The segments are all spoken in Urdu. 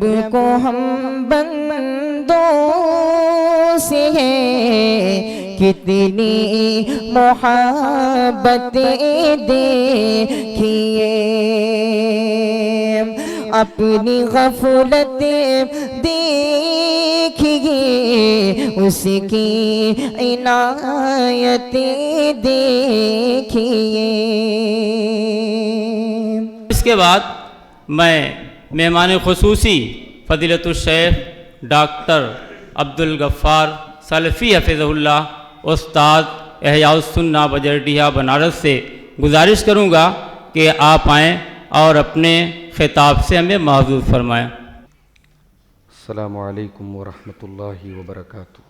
رب کو ہم بندوں سے ہے کتنی محبتیں دیکھیے، اپنی غفلت دیکھیے، اس کی عنایتیں دیکھیے۔ اس کے بعد میں مہمان خصوصی فضیلت الشیخ ڈاکٹر عبدالغفار سلفی حفظہ اللہ استاد احیاء السنہ بجرڈیہہ بنارس سے گزارش کروں گا کہ آپ آئیں اور اپنے خطاب سے ہمیں معزز فرمائیں۔ السلام علیکم ورحمۃ اللہ وبرکاتہ۔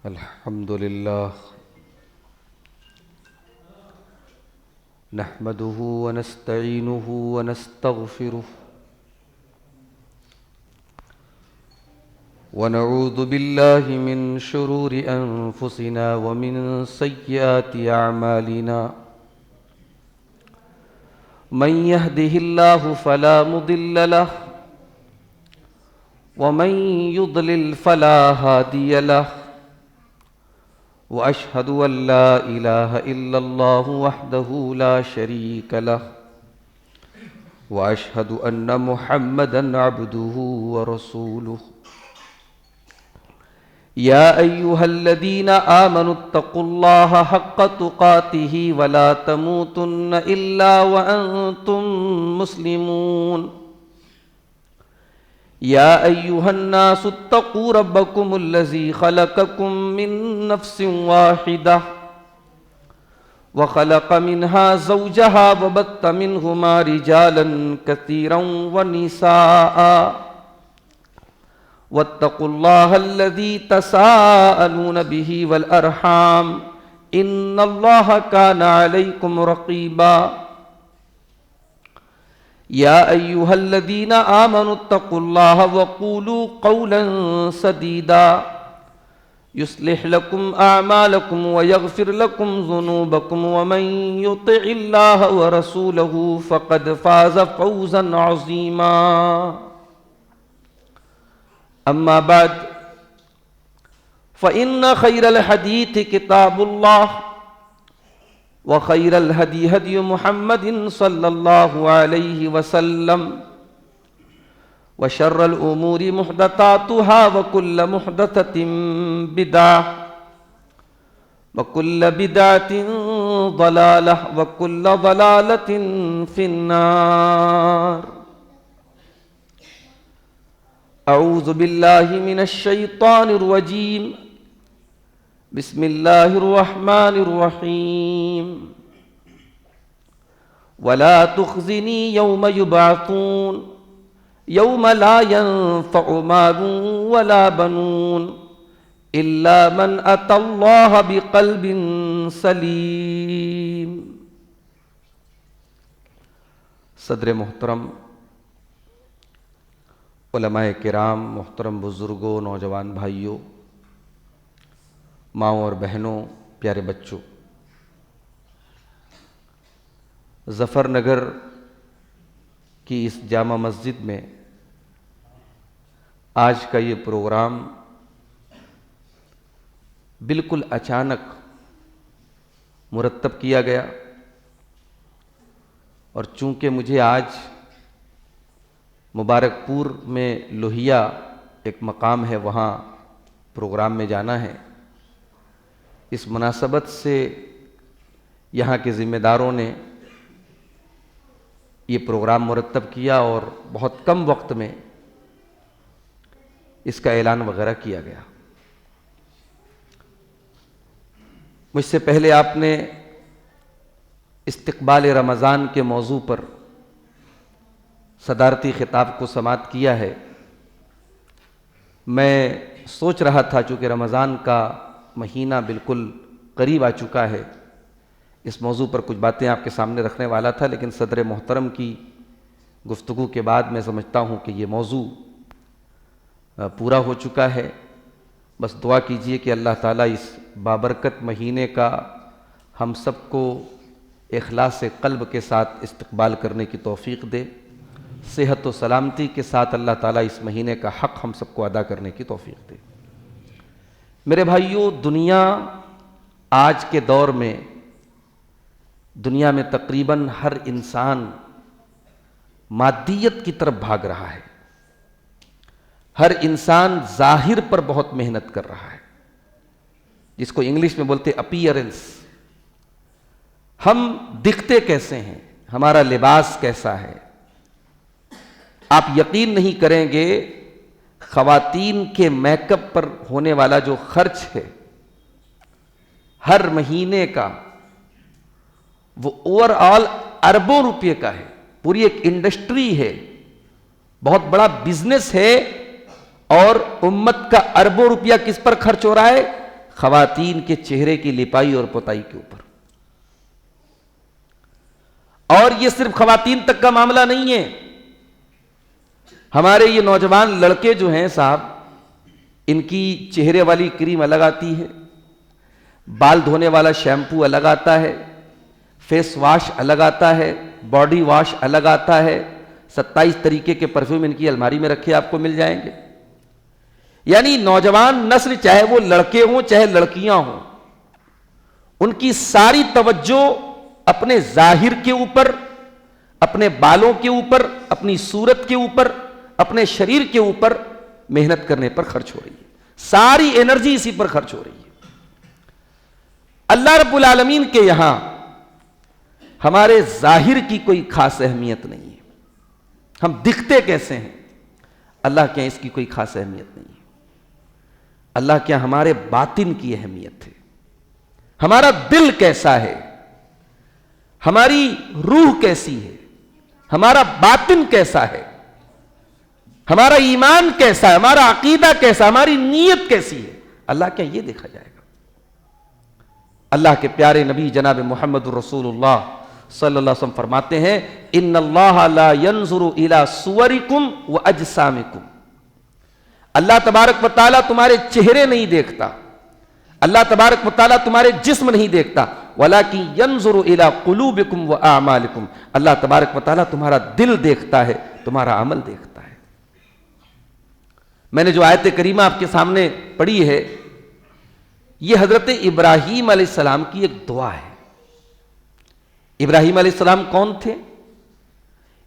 الحمد للہ نحمده ونستعینه ونستغفره ونعوذ باللہ من شرور انفسنا ومن سیئات اعمالنا، من يهده الله فلا مضل له ومن يضلل فلا هادي له، وأشهد أن لا إله إلا الله وحده لا شريك له، وأشهد أن محمدًا عبده ورسوله۔ يا أيها الذين آمنوا اتقوا الله حق تقاته ولا تموتن إلا وأنتم مسلمون۔ يا أيها الناس اتقوا ربكم الذي خلقكم من نفس واحدة وخلق منها زوجها وبث منهما رجالا كثيرا ونساء، واتقوا الله الذي تساءلون به والأرحام إن الله كان عليكم رقيبا۔ يا أيها الذين آمنوا اتقوا الله وقولوا قولا سديدا يصلح لكم أعمالكم ويغفر لكم ذنوبكم، ومن يطع الله ورسوله فقد فاز فوزا عظيما۔ أما بعد فإن خير الحديث كتاب الله، وخير الهدي هدي محمد صلى الله عليه وسلم، وشر الأمور محدثاتها، وكل محدثة بدعة، وكل بدعة ضلالة، وكل ضلالة في النار۔ أعوذ بالله من الشيطان الرجيم، بسم الله الرحمن الرحيم۔ ولا تخزني يوم يبعثون يوم لا ينفع مال ولا بنون إلا من أتى الله بقلب سليم۔ صدر محترم، علماء کرام، محترم بزرگوں، نوجوان بھائیوں، ماؤں اور بہنوں، پیارے بچوں، ظفر نگر کی اس جامع مسجد میں آج کا یہ پروگرام بالکل اچانک مرتب کیا گیا، اور چونکہ مجھے آج مبارک پور میں لوہیا ایک مقام ہے، وہاں پروگرام میں جانا ہے، اس مناسبت سے یہاں کے ذمہ داروں نے یہ پروگرام مرتب کیا، اور بہت کم وقت میں اس کا اعلان وغیرہ کیا گیا۔ مجھ سے پہلے آپ نے استقبال رمضان کے موضوع پر صدارتی خطاب کو سماعت کیا ہے۔ میں سوچ رہا تھا، چونکہ رمضان کا مہینہ بالکل قریب آ چکا ہے، اس موضوع پر کچھ باتیں آپ کے سامنے رکھنے والا تھا، لیکن صدر محترم کی گفتگو کے بعد میں سمجھتا ہوں کہ یہ موضوع پورا ہو چکا ہے۔ بس دعا کیجئے کہ اللہ تعالیٰ اس بابرکت مہینے کا ہم سب کو اخلاص قلب کے ساتھ استقبال کرنے کی توفیق دے، صحت و سلامتی کے ساتھ اللہ تعالیٰ اس مہینے کا حق ہم سب کو ادا کرنے کی توفیق دے۔ میرے بھائیو، دنیا آج کے دور میں، دنیا میں تقریباً ہر انسان مادیت کی طرف بھاگ رہا ہے، ہر انسان ظاہر پر بہت محنت کر رہا ہے، جس کو انگلش میں بولتے اپیئرنس۔ ہم دکھتے کیسے ہیں، ہمارا لباس کیسا ہے، آپ یقین نہیں کریں گے، خواتین کے میک اپ پر ہونے والا جو خرچ ہے ہر مہینے کا، وہ اوور آل اربوں روپے کا ہے، پوری ایک انڈسٹری ہے، بہت بڑا بزنس ہے، اور امت کا اربوں روپیہ کس پر خرچ ہو رہا ہے؟ خواتین کے چہرے کی لپائی اور پتائی کے اوپر۔ اور یہ صرف خواتین تک کا معاملہ نہیں ہے، ہمارے یہ نوجوان لڑکے جو ہیں صاحب، ان کی چہرے والی کریم الگ آتی ہے، بال دھونے والا شیمپو الگ آتا ہے، فیس واش الگ آتا ہے، باڈی واش الگ آتا ہے، 27 طریقے کے پرفیوم ان کی الماری میں رکھے آپ کو مل جائیں گے۔ یعنی نوجوان نسل، چاہے وہ لڑکے ہوں چاہے لڑکیاں ہوں، ان کی ساری توجہ اپنے ظاہر کے اوپر، اپنے بالوں کے اوپر، اپنی صورت کے اوپر، اپنے شریر کے اوپر محنت کرنے پر خرچ ہو رہی ہے، ساری انرجی اسی پر خرچ ہو رہی ہے۔ اللہ رب العالمین کے یہاں ہمارے ظاہر کی کوئی خاص اہمیت نہیں ہے، ہم دکھتے کیسے ہیں، اللہ کے یہاں اس کی کوئی خاص اہمیت نہیں ہے۔ اللہ کے یہاں ہمارے باطن کی اہمیت ہے، ہمارا دل کیسا ہے، ہماری روح کیسی ہے، ہمارا باطن کیسا ہے، ہمارا ایمان کیسا ہے، ہمارا عقیدہ کیسا، ہماری نیت کیسی ہے، اللہ کیا یہ دیکھا جائے گا۔ اللہ کے پیارے نبی جناب محمد رسول اللہ صلی اللہ علیہ وسلم فرماتے ہیں، ان اللہ لا ينظر الى صورکم واجسامکم، اللہ تبارک و تعالیٰ تمہارے چہرے نہیں دیکھتا، اللہ تبارک و تعالیٰ تمہارے جسم نہیں دیکھتا، ولیکن ينظر الى قلوبکم واعمالکم، اللہ تبارک و تعالیٰ تمہارا دل دیکھتا ہے، تمہارا عمل دیکھتا ہے۔ میں نے جو آیت کریمہ آپ کے سامنے پڑھی ہے، یہ حضرت ابراہیم علیہ السلام کی ایک دعا ہے۔ ابراہیم علیہ السلام کون تھے؟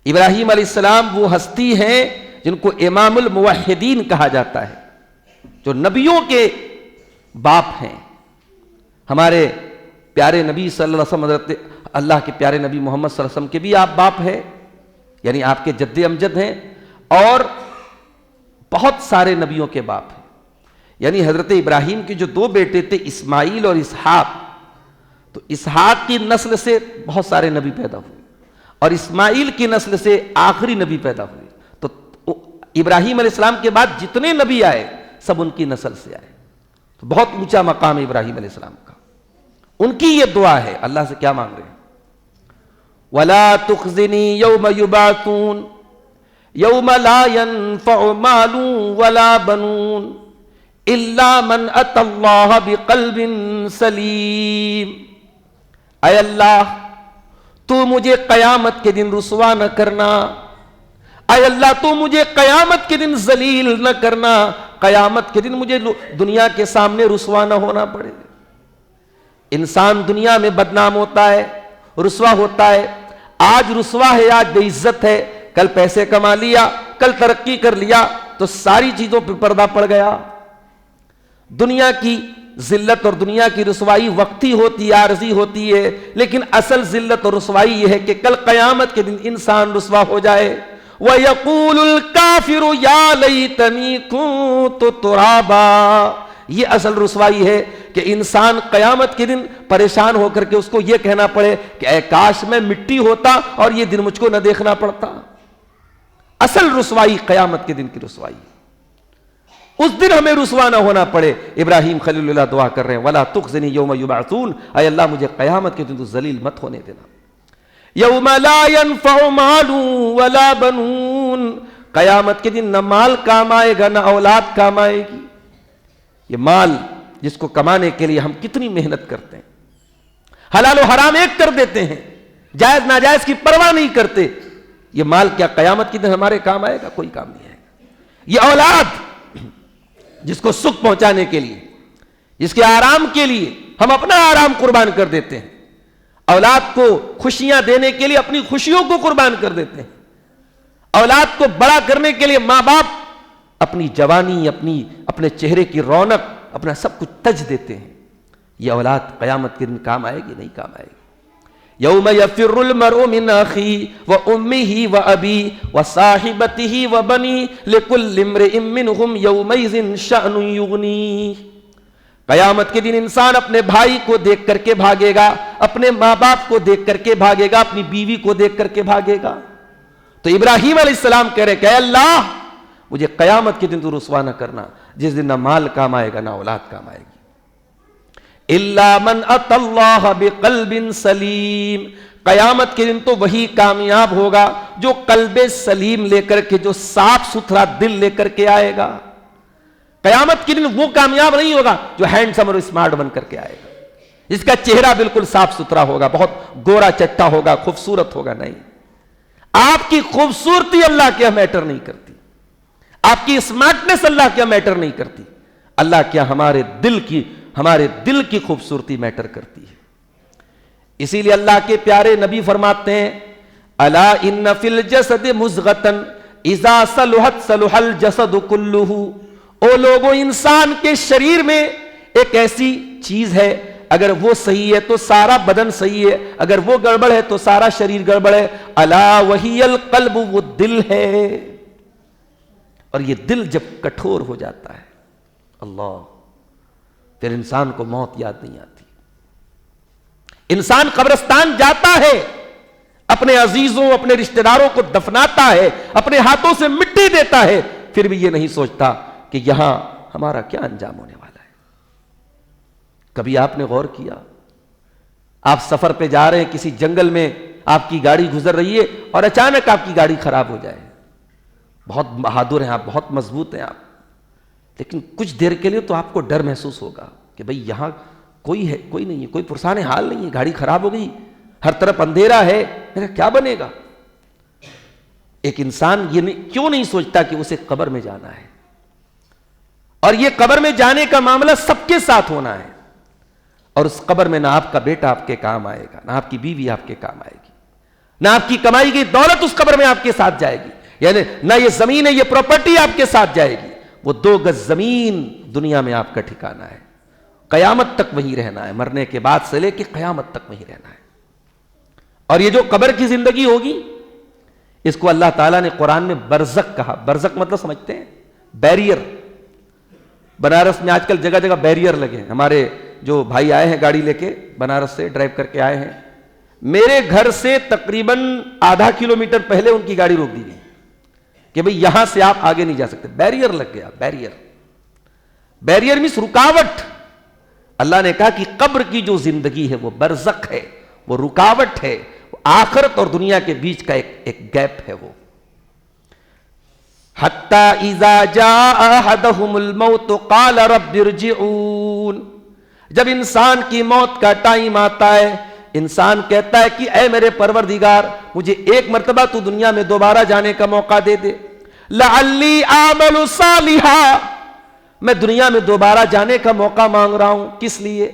ابراہیم علیہ السلام وہ ہستی ہیں جن کو امام الموحدین کہا جاتا ہے، جو نبیوں کے باپ ہیں۔ ہمارے پیارے نبی صلی اللہ علیہ وسلم، حضرت اللہ کے پیارے نبی محمد صلی اللہ علیہ وسلم کے بھی آپ باپ ہیں، یعنی آپ کے جد امجد ہیں، اور بہت سارے نبیوں کے باپ ہیں۔ یعنی حضرت ابراہیم کے جو 2 بیٹے تھے، اسماعیل اور اسحاق، تو اسحاق کی نسل سے بہت سارے نبی پیدا ہوئے، اور اسماعیل کی نسل سے آخری نبی پیدا ہوئے۔ تو ابراہیم علیہ السلام کے بعد جتنے نبی آئے سب ان کی نسل سے آئے، تو بہت اونچا مقام ہے ابراہیم علیہ السلام کا۔ ان کی یہ دعا ہے، اللہ سے کیا مانگ رہے ہیں؟ وَلَا تُخْزِنِي يَوْمَ يُبْعَثُونَ يَوْمَ لَا يَنفَعُ مَالٌ وَلَا بَنُونَ إِلَّا مَنْ أَتَى اللَّهَ بِقَلْبٍ سَلِيمٍ۔ اے اللہ، تو مجھے قیامت کے دن رسوا نہ کرنا، اے اللہ تو مجھے قیامت کے دن ذلیل نہ کرنا، قیامت کے دن مجھے دنیا کے سامنے رسوا نہ ہونا پڑے۔ انسان دنیا میں بدنام ہوتا ہے، رسوا ہوتا ہے، آج رسوا ہے، آج بے عزت ہے، کل پیسے کما لیا، کل ترقی کر لیا تو ساری چیزوں پہ پردہ پڑ گیا۔ دنیا کی ذلت اور دنیا کی رسوائی وقتی ہوتی ہے، عارضی ہوتی ہے، لیکن اصل ذلت اور رسوائی یہ ہے کہ کل قیامت کے دن انسان رسوا ہو جائے۔ وَيَقُولُ الْكَافِرُ يَا لَيْتَنِي كُنتُ تُرَابًا، یہ اصل رسوائی ہے کہ انسان قیامت کے دن پریشان ہو کر کے اس کو یہ کہنا پڑے کہ اے کاش میں مٹی ہوتا اور یہ دن مجھ کو نہ دیکھنا پڑتا۔ اصل رسوائی قیامت کے دن کی رسوائی، اس دن ہمیں رسوا نہ ہونا پڑے۔ ابراہیم خلیل اللہ دعا کر رہے ہیں، وَلَا تُخْزِنِي يَوْمَ يُبْعَثُونَ، اے اللہ مجھے قیامت کے دن تو ذلیل مت ہونے دینا۔ يَوْمَ لَا يَنفَعُ مَالٌ وَلَا بَنُونَ، قیامت کے دن نہ مال کام آئے گا نہ اولاد کام آئے گی۔ یہ مال جس کو کمانے کے لیے ہم کتنی محنت کرتے ہیں، حلال و حرام ایک کر دیتے ہیں، جائز ناجائز کی پرواہ نہیں کرتے، یہ مال کیا قیامت کے دن ہمارے کام آئے گا؟ کوئی کام نہیں آئے گا۔ یہ اولاد جس کو سکھ پہنچانے کے لیے، جس کے آرام کے لیے ہم اپنا آرام قربان کر دیتے ہیں، اولاد کو خوشیاں دینے کے لیے اپنی خوشیوں کو قربان کر دیتے ہیں، اولاد کو بڑا کرنے کے لیے ماں باپ اپنی جوانی، اپنے چہرے کی رونق، اپنا سب کچھ تج دیتے ہیں۔ یہ اولاد قیامت کے دن کام آئے گی؟ نہیں کام آئے گی۔ یوم یفر المرء من اخیہ وامہ وابیہ وصاحبتہ وبنیہ لکل امرئ منہم یومئذ شأن یغنیہ۔ قیامت کے دن انسان اپنے بھائی کو دیکھ کر کے بھاگے گا، اپنے ماں باپ کو دیکھ کر کے بھاگے گا، اپنی بیوی کو دیکھ کر کے بھاگے گا۔ تو ابراہیم علیہ السلام کہہ رہے کہ اے اللہ مجھے قیامت کے دن تو رسوا نہ کرنا، جس دن نہ مال کام آئے گا نہ اولاد کام آئے گی۔ الا من اتى اللہ بقلب سلیم، قیامت کے دن تو وہی کامیاب ہوگا جو قلب سلیم لے کر کے، جو صاف ستھرا دل لے کر کے آئے گا۔ قیامت کے دن وہ کامیاب نہیں ہوگا جو ہینڈسم اور اسمارٹ بن کر کے آئے گا، جس کا چہرہ بالکل صاف ستھرا ہوگا، بہت گورا چٹا ہوگا، خوبصورت ہوگا۔ نہیں، آپ کی خوبصورتی اللہ کیا میٹر نہیں کرتی، آپ کی اسمارٹنس اللہ کیا میٹر نہیں کرتی، اللہ کیا ہمارے دل کی خوبصورتی میٹر کرتی ہے۔ اسی لیے اللہ کے پیارے نبی فرماتے ہیں الا ان فی الجسد مضغۃ اذا صلحت صلح الجسد کلہ، او لوگوں انسان کے شریر میں ایک ایسی چیز ہے، اگر وہ صحیح ہے تو سارا بدن صحیح ہے، اگر وہ گڑبڑ ہے تو سارا شریر گڑبڑ ہے۔ الا وہی القلب، وہ دل ہے، اور یہ دل جب کٹھور ہو جاتا ہے اللہ، پھر انسان کو موت یاد نہیں آتی۔ انسان قبرستان جاتا ہے، اپنے عزیزوں اپنے رشتہ داروں کو دفناتا ہے، اپنے ہاتھوں سے مٹی دیتا ہے، پھر بھی یہ نہیں سوچتا کہ یہاں ہمارا کیا انجام ہونے والا ہے۔ کبھی آپ نے غور کیا، آپ سفر پہ جا رہے ہیں، کسی جنگل میں آپ کی گاڑی گزر رہی ہے اور اچانک آپ کی گاڑی خراب ہو جائے، بہت بہادر ہیں آپ، بہت مضبوط ہیں آپ، لیکن کچھ دیر کے لیے تو آپ کو ڈر محسوس ہوگا کہ بھئی یہاں کوئی نہیں ہے، کوئی پرسان حال نہیں ہے، گاڑی خراب ہو گئی، ہر طرف اندھیرا ہے، میرا کیا بنے گا۔ ایک انسان یہ کیوں نہیں سوچتا کہ اسے قبر میں جانا ہے، اور یہ قبر میں جانے کا معاملہ سب کے ساتھ ہونا ہے، اور اس قبر میں نہ آپ کا بیٹا آپ کے کام آئے گا، نہ آپ کی بیوی آپ کے کام آئے گی، نہ آپ کی کمائی گئی دولت اس قبر میں آپ کے ساتھ جائے گی، یعنی نہ یہ زمین ہے، یہ پراپرٹی آپ کے ساتھ جائے گی۔ وہ 2 گز زمین دنیا میں آپ کا ٹھکانہ ہے، قیامت تک وہیں رہنا ہے، مرنے کے بعد سے لے کے قیامت تک وہیں رہنا ہے۔ اور یہ جو قبر کی زندگی ہوگی، اس کو اللہ تعالیٰ نے قرآن میں برزخ کہا۔ برزخ مطلب سمجھتے ہیں؟ بیریئر۔ بنارس میں آج کل جگہ جگہ بیریئر لگے ہیں۔ ہمارے جو بھائی آئے ہیں گاڑی لے کے بنارس سے ڈرائیو کر کے آئے ہیں، میرے گھر سے تقریباً ½ کلومیٹر پہلے ان کی گاڑی روک دی گئی کہ بھئی یہاں سے آپ آگے نہیں جا سکتے، بیریئر لگ گیا۔ بیریئر مینس رکاوٹ۔ اللہ نے کہا کہ قبر کی جو زندگی ہے وہ برزخ ہے، وہ رکاوٹ ہے، آخرت اور دنیا کے بیچ کا ایک گیپ ہے وہ۔ حتی اذا جاء احدهم الموت قال رب ارجعون، جب انسان کی موت کا ٹائم آتا ہے، انسان کہتا ہے کہ اے میرے پروردگار مجھے ایک مرتبہ تو دنیا میں دوبارہ جانے کا موقع دے دے، لعلی اعمل صالحا، میں دنیا میں دوبارہ جانے کا موقع مانگ رہا ہوں۔ کس لیے؟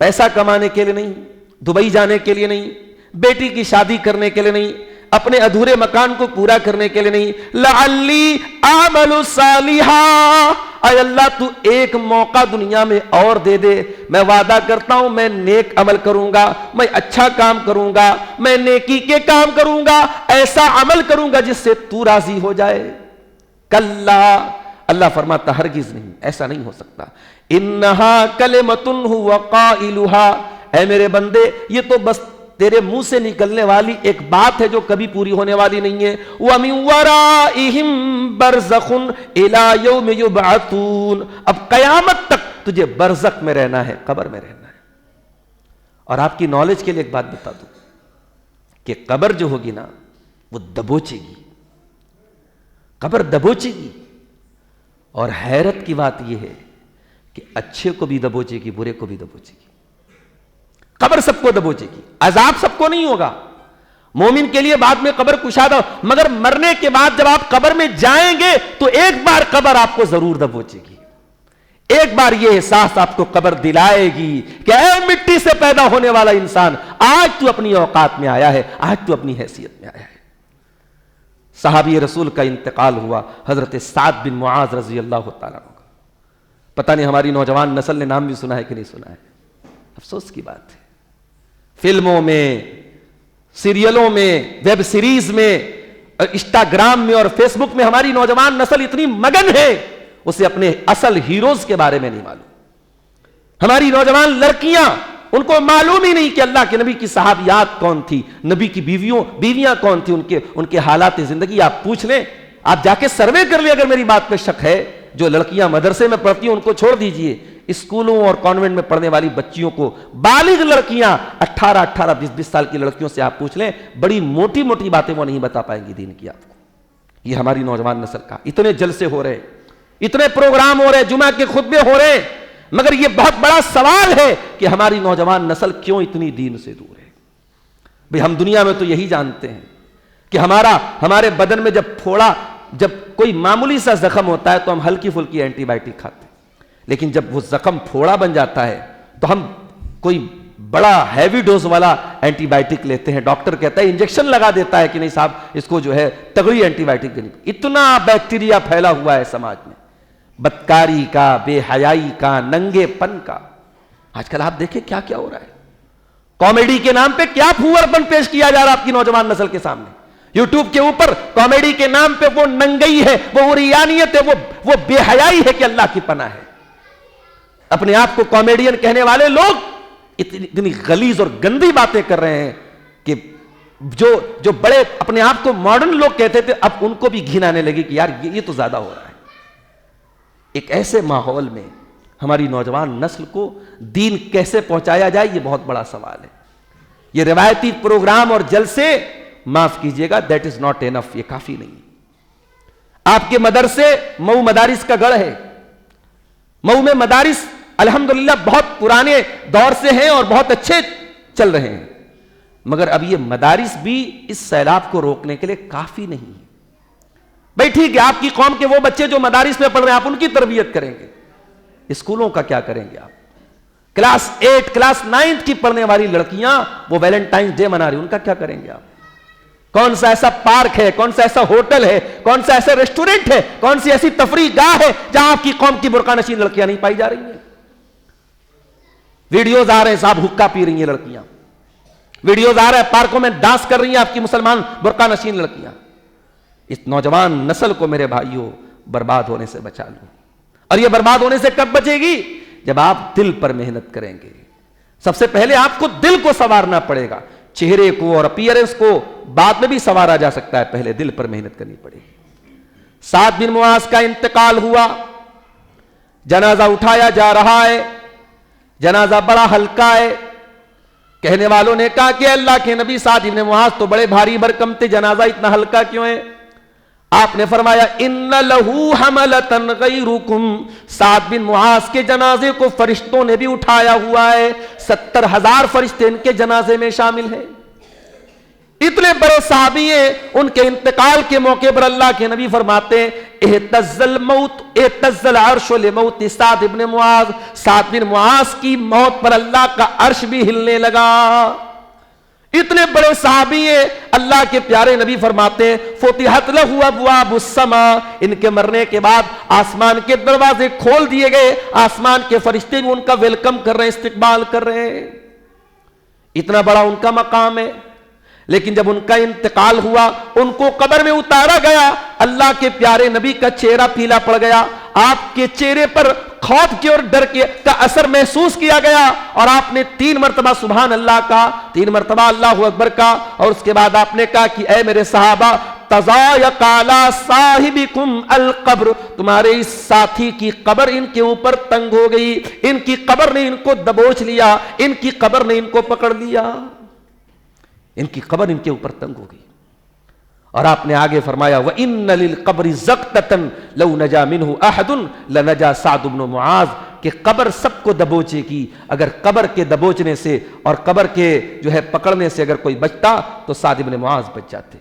پیسہ کمانے کے لیے نہیں، دبئی جانے کے لیے نہیں، بیٹی کی شادی کرنے کے لیے نہیں، اپنے ادھورے مکان کو پورا کرنے کے لیے نہیں، لعلی اعمل صالحا، اے اللہ تو ایک موقع دنیا میں اور دے دے، میں وعدہ کرتا ہوں میں نیک عمل کروں گا، میں اچھا کام کروں گا، میں نیکی کے کام کروں گا، ایسا عمل کروں گا جس سے تو راضی ہو جائے۔ کلا، اللہ فرماتا ہرگز نہیں، ایسا نہیں ہو سکتا۔ انہا کلمۃ ھو قائلھا، اے میرے بندے یہ تو بس تیرے منہ سے نکلنے والی ایک بات ہے جو کبھی پوری ہونے والی نہیں ہے۔ وَمِن وَرَائِهِمْ بَرْزَخٌ إِلَى يَوْمِ يُبْعَثُونَ، اب قیامت تک تجھے برزخ میں رہنا ہے، قبر میں رہنا ہے۔ اور آپ کی نالج کے لیے ایک بات بتا دوں کہ قبر جو ہوگی نا وہ دبوچے گی، قبر دبوچے گی، اور حیرت کی بات یہ ہے کہ اچھے کو بھی دبوچے گی، برے کو بھی دبوچے گی۔ قبر سب کو دبوچے گی, عذاب سب کو نہیں ہوگا. مومن کے لیے بعد میں قبر کشادہ, مگر مرنے کے بعد جب آپ قبر میں جائیں گے تو ایک بار قبر آپ کو ضرور دبوچے گی. ایک بار یہ احساس آپ کو قبر دلائے گی کہ اے مٹی سے پیدا ہونے والا انسان, آج تو اپنی اوقات میں آیا ہے, آج تو اپنی حیثیت میں آیا ہے. صحابی رسول کا انتقال ہوا, حضرت سعد بن معاذ رضی اللہ تعالیٰ عنہ کا. پتہ نہیں ہماری نوجوان نسل نے نام بھی سنا ہے کہ نہیں سنا ہے, افسوس کی بات ہے. فلموں میں, سیریلوں میں, ویب سیریز میں, انسٹاگرام میں اور فیس بک میں ہماری نوجوان نسل اتنی مگن ہے, اسے اپنے اصل ہیروز کے بارے میں نہیں معلوم. ہماری نوجوان لڑکیاں, ان کو معلوم ہی نہیں کہ اللہ کے نبی کی صحابیات کون تھی, نبی کی بیویاں کون تھی, ان کے حالات زندگی آپ پوچھ لیں, آپ جا کے سروے کر لیں. اگر میری بات پہ شک ہے, جو لڑکیاں مدرسے میں پڑھتی ہیں ان کو چھوڑ دیجئے, اسکولوں اور کانوینٹ میں پڑھنے والی بچیوں کو, بالغ لڑکیاں 18 20 سال کی لڑکیوں سے آپ پوچھ لیں, بڑی موٹی موٹی باتیں وہ نہیں بتا پائیں گی دین کی آپ کو. یہ ہماری نوجوان نسل کا, اتنے جلسے ہو رہے, اتنے پروگرام ہو رہے, جمعہ کے خطبے ہو رہے, مگر یہ بہت بڑا سوال ہے کہ ہماری نوجوان نسل کیوں اتنی دین سے دور ہے. بھئی ہم دنیا میں تو یہی جانتے ہیں کہ ہمارے بدن میں جب کوئی معمولی سا زخم ہوتا ہے تو ہم ہلکی پھلکی اینٹی بائیوٹک کھاتے ہیں, لیکن جب وہ زخم پھوڑا بن جاتا ہے تو ہم کوئی بڑا ہیوی ڈوز والا اینٹی بائیوٹک لیتے ہیں. ڈاکٹر کہتا ہے, انجیکشن لگا دیتا ہے کہ نہیں صاحب اس کو جو ہے تگڑی اینٹی بائیوٹک دینی. اتنا بیکٹیریا پھیلا ہوا ہے سماج میں, بدکاری کا, بے حیائی کا, ننگے پن کا. آج کل آپ دیکھیں کیا کیا ہو رہا ہے. کامیڈی کے نام پہ کیا پھوور پن پیش کیا جا رہا ہے آپ کی نوجوان نسل کے سامنے. یوٹیوب کے اوپر کامیڈی کے نام پہ وہ ننگئی ہے, وہ عریانیت ہے, وہ بے حیائی ہے کہ اللہ کی پناہ ہے. اپنے آپ کو کامیڈین کہنے والے لوگ اتنی غلیظ اور گندی باتیں کر رہے ہیں کہ جو بڑے اپنے آپ کو ماڈرن لوگ کہتے تھے, اب ان کو بھی گھن آنے لگی کہ یار یہ تو زیادہ ہو رہا ہے. ایک ایسے ماحول میں ہماری نوجوان نسل کو دین کیسے پہنچایا جائے, یہ بہت بڑا سوال ہے. یہ روایتی پروگرام اور جلسے, معاف کیجئے گا, دیٹ از ناٹ انف, یہ کافی نہیں. آپ کے مدرسے مئو مدارس کا گڑھ ہے. مئو میں مدارس الحمدللہ بہت پرانے دور سے ہیں اور بہت اچھے چل رہے ہیں, مگر اب یہ مدارس بھی اس سیلاب کو روکنے کے لیے کافی نہیں ہے. بھئی ٹھیک ہے, آپ کی قوم کے وہ بچے جو مدارس میں پڑھ رہے ہیں آپ ان کی تربیت کریں گے, اسکولوں کا کیا کریں گے آپ؟ کلاس 8 کلاس 9 کی پڑھنے والی لڑکیاں وہ ویلنٹائنز ڈے منا رہی, ان کا کیا کریں گے آپ؟ کون سا ایسا پارک ہے, کون سا ایسا ہوٹل ہے, کون سا ایسا ریسٹورنٹ ہے, کون سی ایسی تفریح گاہ ہے جہاں آپ کی قوم کی برقع نشین لڑکیاں نہیں پائی جا رہی ہیں؟ ویڈیوز آ رہے ہیں صاحب حقہ پی رہی ہیں لڑکیاں, ویڈیوز آ رہے ہیں پارکوں میں ڈانس کر رہی ہیں آپ کی مسلمان برقع نشین لڑکیاں. اس نوجوان نسل کو میرے بھائیوں برباد ہونے سے بچا لو. اور یہ برباد ہونے سے کب بچے گی؟ جب آپ دل پر محنت کریں گے. سب سے پہلے آپ کو دل کو سنوارنا پڑے گا. چہرے کو اور اپیئرنس کو بعد میں بھی سنوارا جا سکتا ہے, پہلے دل پر محنت کرنی پڑے گی. سعد بن معاذ کا انتقال ہوا, جنازہ اٹھایا جا رہا ہے, جنازہ بڑا ہلکا ہے. کہنے والوں نے کہا کہ اللہ کے نبی, سعد بن معاذ تو بڑے بھاری بھرکم تھے, جنازہ اتنا ہلکا کیوں ہے؟ آپ نے فرمایا ان لہو حملتن غیرکم, سعد بن معاذ کے جنازے کو فرشتوں نے بھی اٹھایا ہوا ہے, 70,000 فرشتے ان کے جنازے میں شامل ہیں. اتنے بڑے صحابی ہیں, ان کے انتقال کے موقع پر اللہ کے نبی فرماتے ہیں اہتز العرش لموت سعد بن معاذ, سعد بن معاذ کی موت پر اللہ کا عرش بھی ہلنے لگا. اتنے بڑے صحابی ہیں, اللہ کے پیارے نبی فرماتے ہیں فتحت لہ ابواب السماء, ان کے مرنے کے بعد آسمان کے دروازے کھول دیے گئے, آسمان کے فرشتے بھی ان کا ویلکم کر رہے ہیں, استقبال کر رہے ہیں. اتنا بڑا ان کا مقام ہے. لیکن جب ان کا انتقال ہوا, ان کو قبر میں اتارا گیا, اللہ کے پیارے نبی کا چہرہ پیلا پڑ گیا, آپ کے چہرے پر خوف کے اور ڈر کے کا اثر محسوس کیا گیا, اور آپ نے 3 مرتبہ سبحان اللہ کا, 3 مرتبہ اللہ اکبر کا, اور اس کے بعد آپ نے کہا کہ اے میرے صحابہ تضایق علی صاحبکم القبر, تمہارے اس ساتھی کی قبر ان کے اوپر تنگ ہو گئی, ان کی قبر نے ان کو دبوچ لیا, ان کی قبر نے ان کو پکڑ لیا, ان کی قبر ان کے اوپر تنگ ہو گئی. اور آپ نے آگے فرمایا وَإِنَّ لِلْقَبْرِ زَقْتَةً لَوْ نَجَا مِنْهُ أَحَدٌ لَنَجَا سَعْدُ بْنُ مُعَاذ, کہ قبر سب کو دبوچے گی. اگر قبر کے دبوچنے سے اور قبر کے جو ہے پکڑنے سے اگر کوئی بچتا تو سعد بن معاذ بچ جاتے.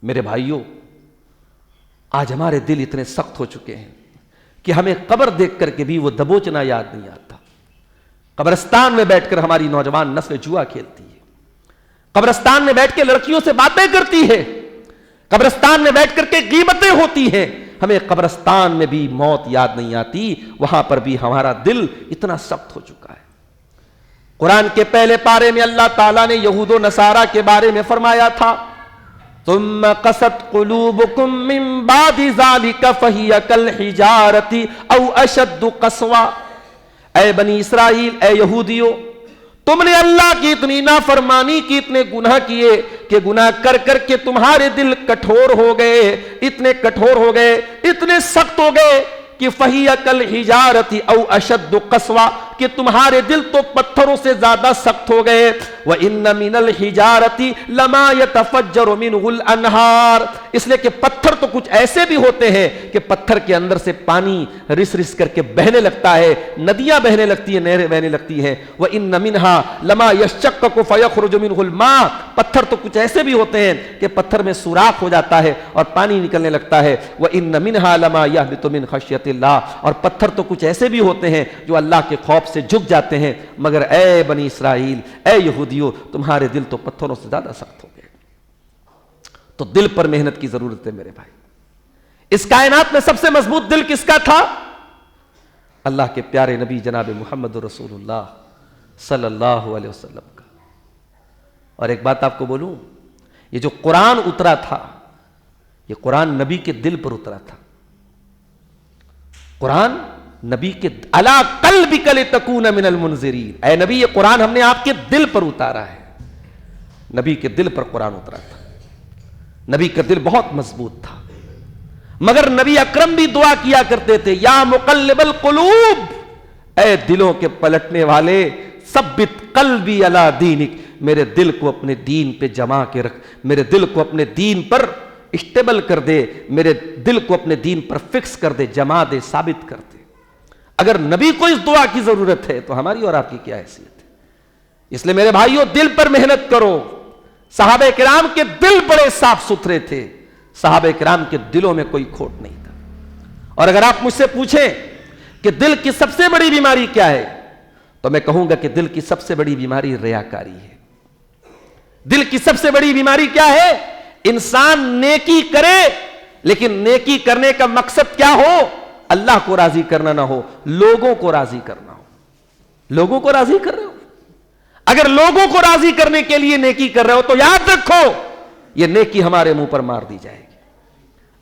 میرے بھائیوں، آج ہمارے دل اتنے سخت ہو چکے ہیں کہ ہمیں قبر دیکھ کر کے بھی وہ دبوچنا یاد نہیں آتا. قبرستان میں بیٹھ کر ہماری نوجوان نسل جوا کھیلتی ہے، قبرستان میں بیٹھ کے لڑکیوں سے باتیں کرتی ہے، قبرستان میں بیٹھ کر کے غیبتیں ہوتی ہیں. ہمیں قبرستان میں بھی موت یاد نہیں آتی، وہاں پر بھی ہمارا دل اتنا سخت ہو چکا ہے. قرآن کے پہلے پارے میں اللہ تعالیٰ نے یہود و نصارہ کے بارے میں فرمایا تھا ثم قست قلوبکم من بعد ذلک فہی کالحجارۃ او اشد قسوہ. اے بنی اسرائیل، اے یہودیوں، تم نے اللہ کی اتنی نافرمانی کی، اتنے گناہ کیے کہ گناہ کر کر کے تمہارے دل کٹھور ہو گئے، اتنے کٹھور ہو گئے، اتنے سخت ہو گئے کہ فہی کالحجارۃ او اشد قسوہ، کہ تمہارے دل تو پتھروں سے زیادہ سخت ہو گئے. وَإِنَّ مِنَ الْحِجَارَةِ لَمَا يَتَفَجَّرُ مِنْهُ الْأَنْهَارُ. اس لیے کہ پتھر تو کچھ ایسے بھی ہوتے ہیں کہ پتھر کے اندر سے پانی رس رس کر کے بہنے لگتا ہے، ندیاں بہنے لگتی ہیں، نہریں بہنے لگتی ہیں. وَإِنَّ مِنْهَا لَمَا يَشَّقَّقُ فَيَخْرُجُ مِنْهُ الْمَاءُ. پتھر تو کچھ ایسے بھی ہوتے ہیں کہ پتھر میں سوراخ ہو جاتا ہے اور پانی نکلنے لگتا ہے. وَإِنَّ مِنْهَا لَمَا يَهْبِطُ مِنْ خَشْيَةِ اللَّهِ. اور پتھر تو کچھ ایسے بھی ہوتے ہیں جو اللہ کے خوف سے جھک جاتے ہیں. مگر اے بنی اسرائیل، اے یہودیوں، تمہارے دل تو پتھروں سے زیادہ سخت ہو گئے. تو دل پر محنت کی ضرورت ہے میرے بھائی. اس کائنات میں سب سے مضبوط دل کس کا تھا؟ اللہ کے پیارے نبی جناب محمد رسول اللہ صلی اللہ علیہ وسلم کا. اور ایک بات آپ کو بولوں، یہ جو قرآن اترا تھا، یہ قرآن نبی کے دل پر اترا تھا. قرآن نبی کے علی قلبک لتکون من المنذرین. اے نبی، یہ قرآن ہم نے آپ کے دل پر اتارا ہے. نبی کے دل پر قرآن اترا تھا. نبی کا دل بہت مضبوط تھا. مگر نبی اکرم بھی دعا کیا کرتے تھے، یا مقلب القلوب، اے دلوں کے پلٹنے والے، ثبت قلبی علی دینک، میرے دل کو اپنے دین پہ جما کے رکھ، میرے دل کو اپنے دین پر اسٹیبل کر دے، میرے دل کو اپنے دین پر فکس کر دے، جما دے، ثابت کر دے. اگر نبی کو اس دعا کی ضرورت ہے تو ہماری اور آپ کی کیا حیثیت ہے؟ اس لیے میرے بھائیوں، دل پر محنت کرو. صحابہ کرام کے دل بڑے صاف ستھرے تھے، صحابہ کرام کے دلوں میں کوئی کھوٹ نہیں تھا. اور اگر آپ مجھ سے پوچھیں کہ دل کی سب سے بڑی بیماری کیا ہے، تو میں کہوں گا کہ دل کی سب سے بڑی بیماری ریاکاری ہے. دل کی سب سے بڑی بیماری کیا ہے؟ انسان نیکی کرے لیکن نیکی کرنے کا مقصد کیا ہو؟ اللہ کو راضی کرنا نہ ہو، لوگوں کو راضی کرنا ہو. لوگوں کو راضی کر رہے ہو، اگر لوگوں کو راضی کرنے کے لیے نیکی کر رہے ہو تو یاد رکھو یہ نیکی ہمارے منہ پر مار دی جائے گی.